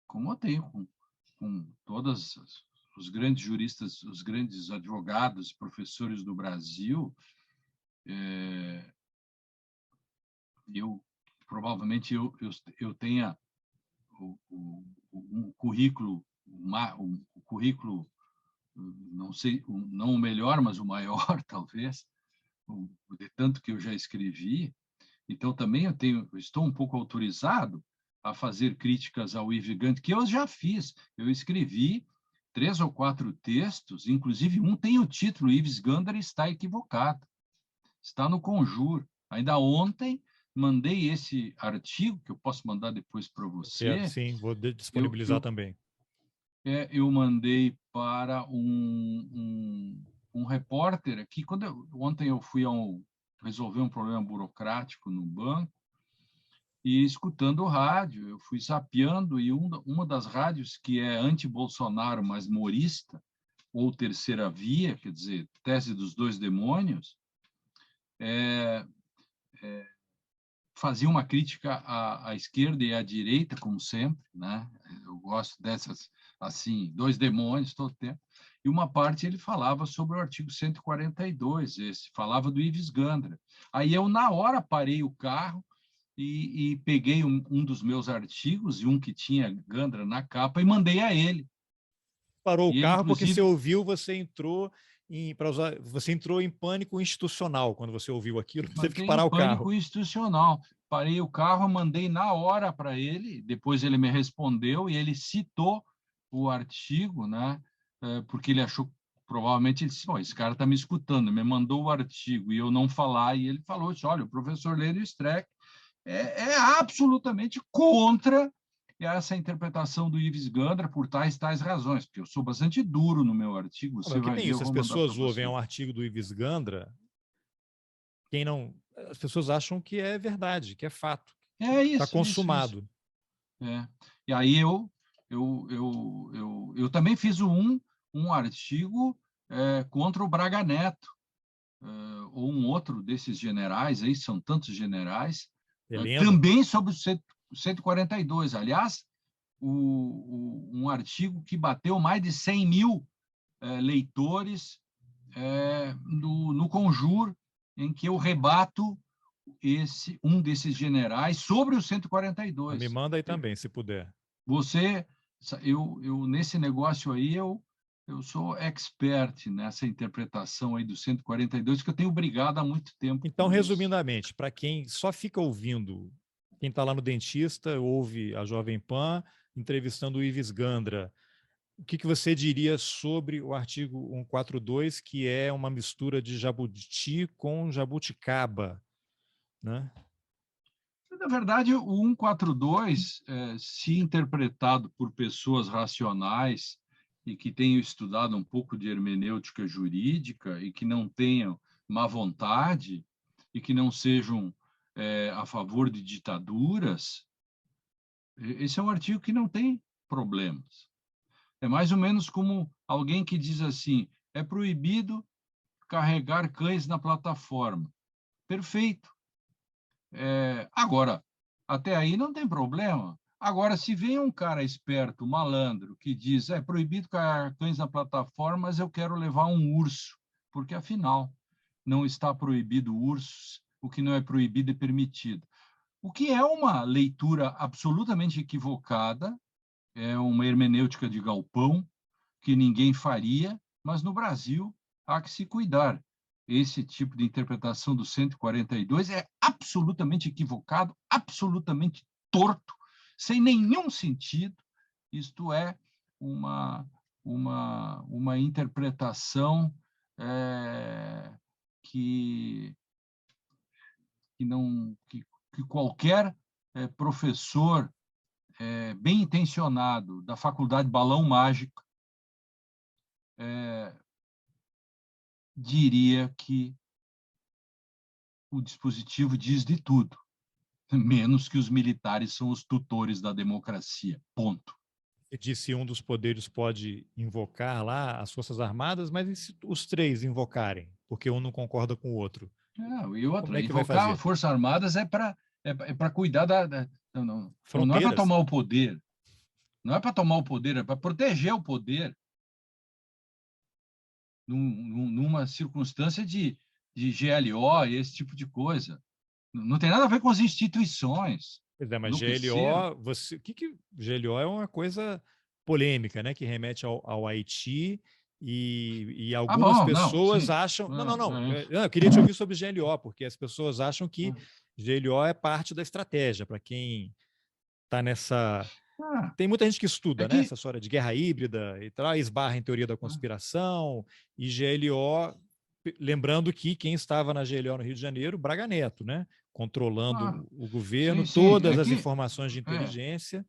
como eu tenho com todos os grandes juristas, os grandes advogados, professores do Brasil, provavelmente eu tenha um currículo, o currículo, não sei, não o melhor, mas o maior, talvez, de tanto que eu já escrevi. Então, também estou um pouco autorizado a fazer críticas ao Yves Gandra, que eu já fiz. Eu escrevi 3 ou 4 textos, inclusive um tem o título Yves Gandra está equivocado. Está no Conjur. Ainda ontem mandei esse artigo, que eu posso mandar depois para você. Sim, vou disponibilizar também. Eu mandei para um repórter aqui. Ontem eu fui resolver um problema burocrático no banco, e escutando o rádio, eu fui zapeando, e uma das rádios que é anti-Bolsonaro, mas morista, ou terceira via, quer dizer, tese dos dois demônios, fazia uma crítica à esquerda e à direita, como sempre, né? Eu gosto dessas, assim, dois demônios todo tempo. E uma parte ele falava sobre o artigo 142, falava do Yves Gandra. Aí eu, na hora, parei o carro e peguei um dos meus artigos, e um que tinha Gandra na capa, e mandei a ele. Parou o ele, carro porque inclusive, você ouviu, você entrou em pânico institucional quando você ouviu aquilo, você teve que mantenho um parar o carro. pânico institucional. Parei o carro, mandei na hora para ele, depois ele me respondeu e ele citou o artigo, né? Porque ele achou, provavelmente, ele disse, esse cara está me escutando, me mandou o artigo e eu não falar, e ele falou, olha, o professor Lênio Streck é absolutamente contra essa interpretação do Yves Gandra por tais razões, porque eu sou bastante duro no meu artigo, você Que vai tem ver, eu isso, as vou mandar para pessoas ouvem você. um artigo do Yves Gandra, as pessoas acham que é verdade, que é fato, está Isso. consumado. E aí eu também fiz um artigo contra o Braga Neto, ou um outro desses generais, aí são tantos generais, Heleno, também sobre o 142. Aliás, um artigo que bateu mais de 100 mil leitores no Conjur, em que eu rebato um desses generais sobre o me 142. manda aí também, se puder. Você, nesse negócio aí, eu sou expert nessa interpretação aí do 142, que eu tenho brigado há muito tempo Então, por isso. resumidamente, para quem só fica ouvindo, quem está lá no dentista, ouve a Jovem Pan entrevistando o Yves Gandra, o que você diria sobre o artigo 142, que é uma mistura de jabuti com jabuticaba, né? Na verdade, o 142, se interpretado por pessoas racionais e que tenham estudado um pouco de hermenêutica jurídica e que não tenham má vontade e que não sejam a favor de ditaduras, esse é um artigo que não tem problemas. É mais ou menos como alguém que diz assim: é proibido carregar cães na plataforma. Perfeito. Agora, até aí não tem problema. Agora, se vem um cara esperto, malandro, que diz é proibido carregar cães na plataforma, mas eu quero levar um urso, porque afinal não está proibido ursos, o que não é proibido é permitido. O que é uma leitura absolutamente equivocada, é uma hermenêutica de galpão, que ninguém faria, mas no Brasil há que se cuidar. Esse tipo de interpretação do 142 é absolutamente equivocado, absolutamente torto, sem nenhum sentido. Isto é uma interpretação que qualquer professor bem intencionado da Faculdade Balão Mágico diria que o dispositivo diz de tudo, menos que os militares são os tutores da democracia. Ponto. Você disse que um dos poderes pode invocar lá as Forças Armadas, mas e se os três invocarem? Porque um não concorda com o outro. E Como outra, é que vai invocar as fazer? Forças Armadas é para cuidar não é para Fronteiras? tomar o poder. Não é para tomar o poder, é para proteger o poder numa circunstância de GLO e esse tipo de coisa. Não tem nada a ver com as instituições. Pois é, mas Enlouqueceram. GLO, GLO é uma coisa polêmica, né? Que remete ao Haiti e Ah, algumas bom, não, pessoas sim. acham. Não, não, não. É, Eu queria te ouvir sobre GLO, porque as pessoas acham que é. GLO é parte da estratégia para quem está nessa. Ah, Tem muita gente que é estuda, né? que Essa história de guerra híbrida e tal, esbarra em teoria da conspiração e GLO. Lembrando que quem estava na GLO no Rio de Janeiro, Braga Neto, né? ah, Controlando o governo, sim, sim. todas É as que informações de é, inteligência.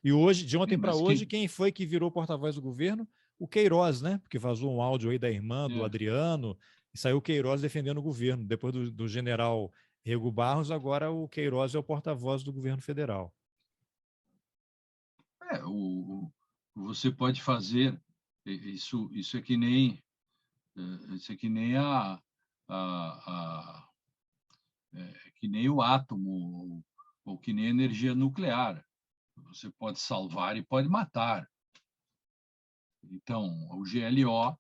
E hoje, de sim, ontem para mas hoje, que quem foi que virou porta-voz do governo? O Queiroz, né? Porque vazou um áudio aí da irmã do é, Adriano e saiu o Queiroz defendendo o governo. Depois do general Rego Barros, agora o Queiroz é o porta-voz do governo federal. é, você pode fazer isso é que nem isso é que nem a que nem o átomo ou que nem a energia nuclear. Você pode salvar e pode matar. Então, o GLO,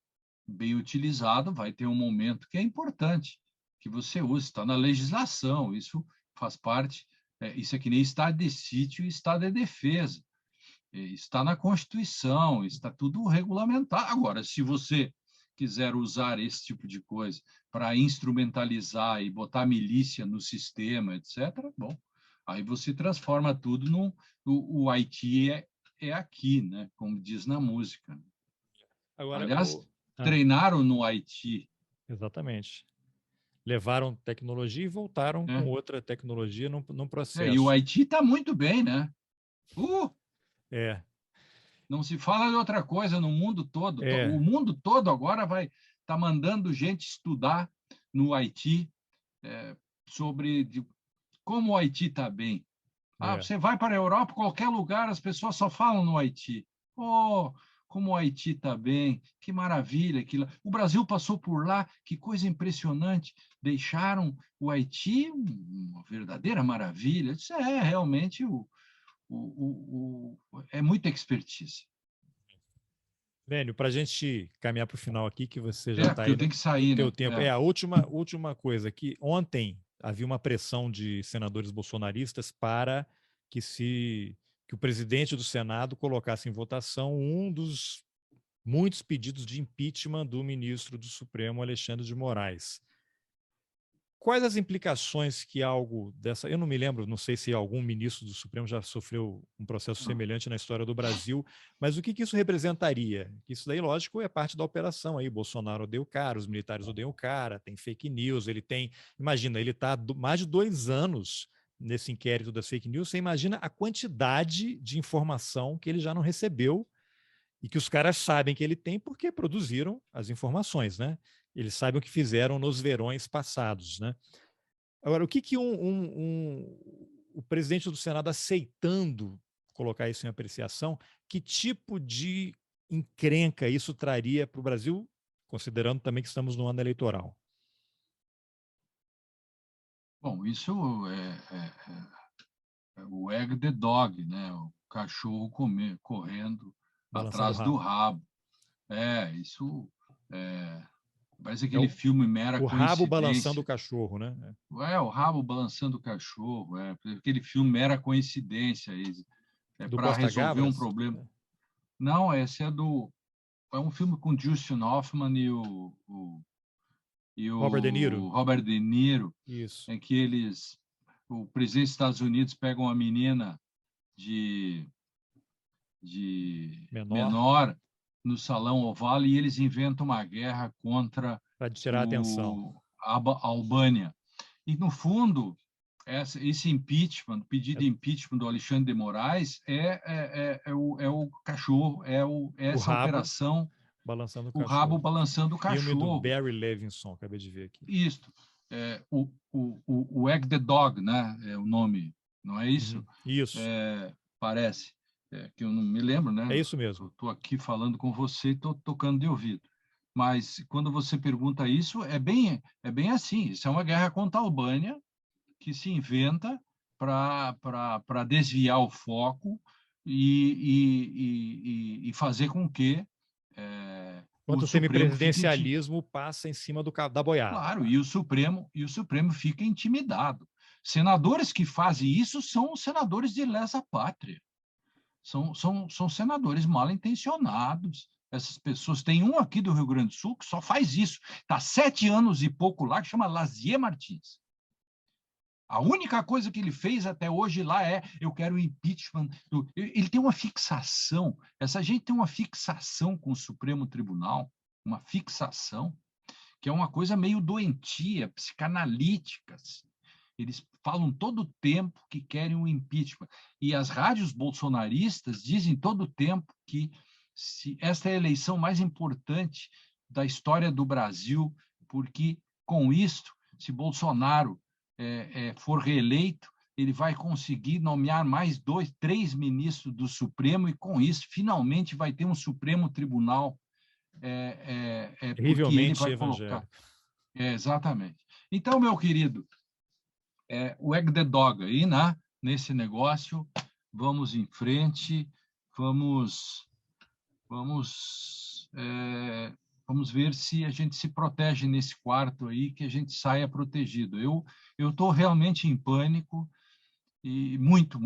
bem utilizado, vai ter um momento que é importante, que você use, está na legislação, isso faz parte, isso é que nem estado de sítio e estado de defesa, está na Constituição, está tudo regulamentado. Agora, se você quiser usar esse tipo de coisa para instrumentalizar e botar milícia no sistema, etc., bom, aí você transforma tudo no... O Haiti é aqui, né? Como diz na música. Agora, Aliás, ah, treinaram no Haiti, exatamente. Levaram tecnologia e voltaram com né? outra tecnologia num E o processo. Haiti está muito bem, né? Uh, É, não se fala de outra coisa no mundo todo. O é, mundo todo agora vai estar mandando gente estudar no Haiti sobre como o Haiti está bem. Ah, é. você vai para a Europa, qualquer lugar, as pessoas só falam no Haiti. Oh, como o Haiti está bem, que maravilha aquilo. O Brasil passou por lá, que coisa impressionante. Deixaram o Haiti uma verdadeira maravilha. Isso é realmente é muita expertise. Lênio, para a gente caminhar para o final aqui, que você já está Porque aí eu tenho que no sair, teu né? tempo. É a última coisa que ontem havia uma pressão de senadores bolsonaristas para que se que o presidente do Senado colocasse em votação um dos muitos pedidos de impeachment do ministro do Supremo, Alexandre de Moraes. Quais as implicações que algo dessa. Eu não me lembro, não sei se algum ministro do Supremo já sofreu um processo semelhante na história do Brasil, mas o que isso representaria? Isso daí, lógico, é parte da operação aí. Bolsonaro odeia o cara, os militares odeiam o cara, tem fake news, ele tem. Imagina, ele está mais de 2 anos nesse inquérito das fake news. Você imagina a quantidade de informação que ele já não recebeu e que os caras sabem que ele tem porque produziram as informações, né? Eles sabem o que fizeram nos verões passados, né? Agora, o que o presidente do Senado aceitando colocar isso em apreciação, que tipo de encrenca isso traria para o Brasil, considerando também que estamos no ano eleitoral? Bom, isso é o egg the dog, né? O cachorro correndo Balançando o atrás do rabo. rabo. Isso parece É aquele filme Mera o rabo balançando o Coincidência. cachorro, né? O rabo balançando o cachorro, aquele filme Mera Coincidência, Do para Costa resolver um Gavras, problema. Não, esse é um filme com Dustin Hoffman e Robert De o Niro. Robert De Niro, Isso. em que o presidente dos Estados Unidos pega uma menina de, de Menor, menor no Salão Oval e eles inventam uma guerra contra para tirar a atenção. a Albânia. E, no fundo, esse impeachment, o pedido É de impeachment do Alexandre de Moraes é o cachorro, é o essa rabo operação, balançando o o rabo cachorro. balançando o Filme do cachorro. Barry Levinson, acabei de ver aqui. Isto. O Egg the Dog, né? É o nome, não é isso? Uhum. Isso. Parece. Que eu não me lembro, né? É isso mesmo. Estou aqui falando com você e estou tocando de ouvido. Mas quando você pergunta isso, é bem assim. Isso é uma guerra contra a Albânia que se inventa para desviar o foco e fazer com que Enquanto o semipresidencialismo passa em cima da boiada. Claro, e o Supremo fica intimidado. Senadores que fazem isso são senadores de lesa pátria. São senadores mal intencionados. Essas pessoas, tem um aqui do Rio Grande do Sul que só faz isso. Está 7 anos e pouco lá, que chama Lazier Martins. A única coisa que ele fez até hoje lá é: eu quero o impeachment. Ele tem uma fixação, essa gente tem uma fixação com o Supremo Tribunal, uma fixação, que é uma coisa meio doentia, psicanalítica. Assim. Eles falam todo o tempo que querem um impeachment. E as rádios bolsonaristas dizem todo o tempo que esta é a eleição mais importante da história do Brasil, porque, com isto, se Bolsonaro for reeleito, ele vai conseguir nomear mais 2, 3 ministros do Supremo, e, com isso, finalmente vai ter um Supremo Tribunal, porque ele vai colocar... exatamente. Então, meu querido, wag the dog aí, né? Nesse negócio, vamos em frente, vamos ver se a gente se protege nesse quarto aí, que a gente saia protegido. Eu estou realmente em pânico, e muito.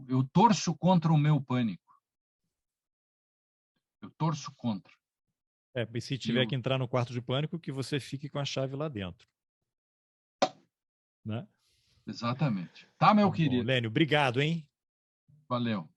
Eu torço contra o meu pânico. Eu torço contra. E se tiver que entrar no quarto de pânico, que você fique com a chave lá dentro. Né? Exatamente. Tá, meu querido? Bom, Lênio, obrigado, hein? Valeu.